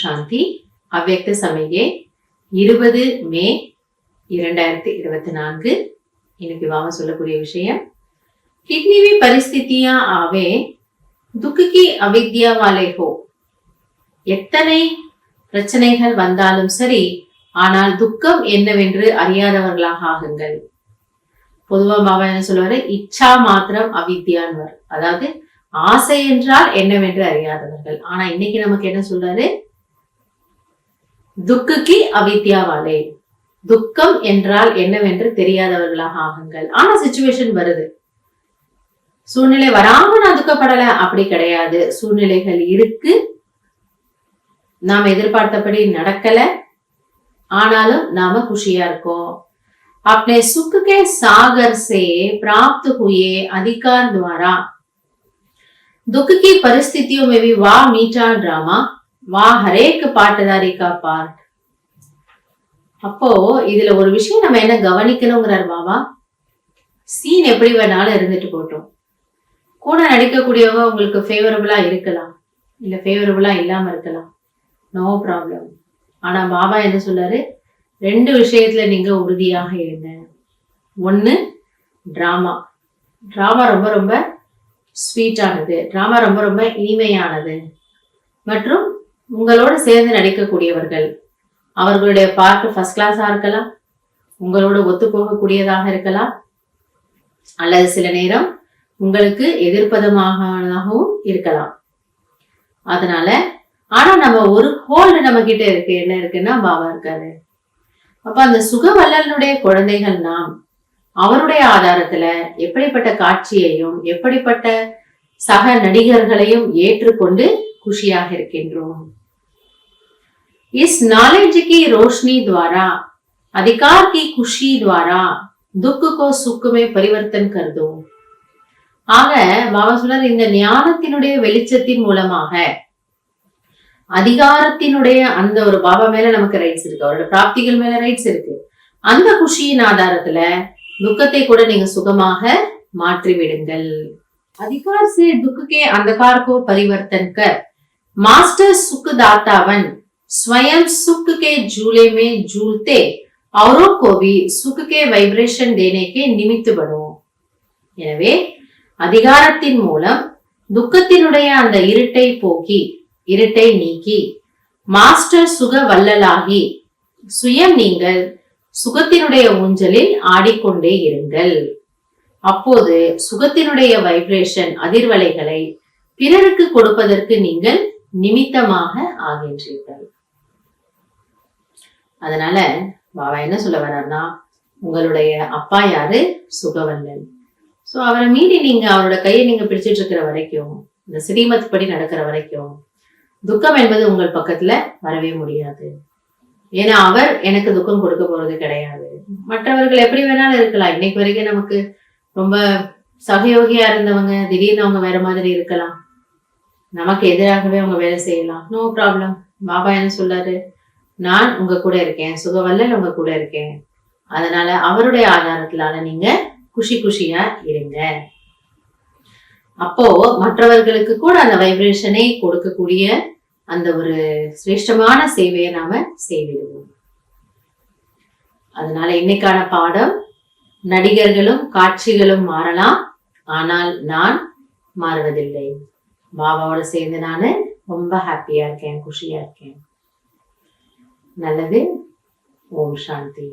சாந்தி. அவ்யக்த சமயே 20 மே 2024. இன்னைக்கு வாங்க சொல்லக்கூடிய விஷயம், कितनी भी परिस्थितियां आवे दुख की अविद्या वाले हो. எத்தனை பிரச்சனைகள் வந்தாலும் சரி, ஆனால் துக்கம் என்னவென்று அறியாதவர்களாக ஆகுங்கள். பொதுவா பாபா என்ன சொல்லுவாரு, இச்சா மாத்திரம் அவித்யான்வர், அதாவது ஆசை என்றால் என்னவென்று அறியாதவர்கள். ஆனா இன்னைக்கு நமக்கு என்ன சொல்றாரு, துக்குக்கு அவித்யாவாலே, துக்கம் என்றால் என்னவென்று தெரியாதவர்களாக ஆகுங்கள். ஆனா சிச்சுவேஷன் வருது, சூழ்நிலை வராம நான் துக்கப்படல அப்படி கிடையாது. சூழ்நிலைகள் இருக்கு, நாம எதிர்பார்த்தபடி நடக்கல, ஆனாலும் நாம குஷியா இருக்கோம். अपने सुख के सागर से प्राप्त हुए अधिकार द्वारा दुख की परिस्थितियों में भी वाह मीठा ड्रामा, वाह हरेक पाटदारी का पार्ट. அப்போ இதுல ஒரு விஷயம் நம்ம என்ன கவனிக்கணுங்கிறார் பாபா, சீன் எப்படி வேணாலும் இருந்துட்டு போட்டோம். கூட நடிக்கக்கூடியவங்க உங்களுக்கு ஃபேவரபிளா இருக்கலாம், இல்ல ஃபேவரபிளா இல்லாம இருக்கலாம், நோ ப்ராப்ளம். ஆனா பாபா என்ன சொல்றாரு, 2 விஷயத்துல நீங்க உறுதியாக இருங்க. ஒண்ணு டிராமா. டிராமா ரொம்ப ரொம்ப ஸ்வீட்டானது, டிராமா ரொம்ப ரொம்ப இனிமையானது. மற்றும் உங்களோட சேர்ந்து நடிக்கக்கூடியவர்கள், அவர்களுடைய பார்ட் ஃபர்ஸ்ட் கிளாஸா இருக்கலாம், உங்களோட ஒத்து போகக்கூடியதாக இருக்கலாம், அல்லது சில நேரம் உங்களுக்கு எதிர்ப்பதமாகவும் இருக்கலாம். அதனால ஆனா நம்ம ஒரு ஹோல்டு நம்ம கிட்ட இருக்கு, என்ன இருக்குன்னா பாபா இருக்காரு. அப்ப அந்த சுகவல்லனுடைய குழந்தைகள் நாம் அவருடைய ஆதாரத்துல எப்படிப்பட்ட காட்சியையும் எப்படிப்பட்ட சக நடிகர்களையும் ஏற்றுக்கொண்டு குஷியாக இருக்கின்றோம். इस नॉलेज की रोशनी द्वारा अधिकार की खुशी द्वारा दुख को सुख में परिवर्तन कर दो. ஆக பாபா சொல்றார், இந்த ஞானத்தினுடைய வெளிச்சத்தின் மூலமாக அதிகாரத்தினுடைய அந்த ஒரு பாபா மேல நமக்கு ரைட்ஸ் இருக்கு, அவரோட பிராப்திகள் மேல ரைட்ஸ் இருக்கு. அந்த குஷியின் ஆதாரத்துல துக்கத்தை கூட நீங்க சுகமாக மாற்றி விடுங்கள். அதிகார் से दुख के अंधकार को परिवर्तन कर मास्टर सुख दातावन स्वयं सुख के झूले में झूलते औरों को भी सुख के वाइब्रेशन देने के निमित्त बनो. எனவே அதிகாரத்தின் மூலம் துக்கத்தினுடைய அந்த இருட்டை போக்கி, இருட்டை நீக்கி, மாஸ்டர் சுக வல்லலாகி சுயம் நீங்கள் சுகத்தினுடைய ஊஞ்சலில் ஆடிக்கொண்டே இருங்கள். அப்போது சுகத்தினுடைய வைப்ரேஷன் அதிர்வலைகளை பிறருக்கு கொடுப்பதற்கு நீங்கள் நிமித்தமாக ஆகின்றீர்கள். அதனால பாபா என்ன சொல்ல வர்றாருன்னா, உங்களுடைய அப்பா யாரு, சுகவல்லன். சோ அவரை மீறி நீங்க அவரோட கையை நீங்க பிடிச்சிட்டு இருக்கிற வரைக்கும், இந்த ஸ்ரீமத் படி நடக்கிற வரைக்கும் துக்கம் என்பது உங்கள் பக்கத்துல வரவே முடியாது. ஏன்னா அவர் எனக்கு துக்கம் கொடுக்க போறது கிடையாது. மற்றவர்கள் எப்படி வேணாலும் இருக்கலாம். இன்னைக்கு வரைக்கும் நமக்கு ரொம்ப சகயோகியா இருந்தவங்க திடீர்னு அவங்க வேற மாதிரி இருக்கலாம், நமக்கு எதிராகவே அவங்க வேலை செய்யலாம், நோ ப்ராப்ளம். பாபா என்ன சொல்றாரு, நான் உங்க கூட இருக்கேன், சுகவல்லன் உங்க கூட இருக்கேன். அதனால அவருடைய ஆதாரத்தினால நீங்க குஷி குஷியா இருங்க. அப்போ மற்றவர்களுக்கு கூட அந்த வைப்ரேஷனை கொடுக்கக்கூடிய அந்த ஒரு சிரேஷ்டமான சேவையை நாம செய்திடுவோம். அதனால இன்னைக்கான பாடம், நடிகர்களும் காட்சிகளும் மாறலாம், ஆனால் நான் மாறுவதில்லை. பாபாவோட சேர்ந்து நானு ரொம்ப ஹாப்பியா இருக்கேன், குஷியா இருக்கேன். நல்லது. ஓம் சாந்தி.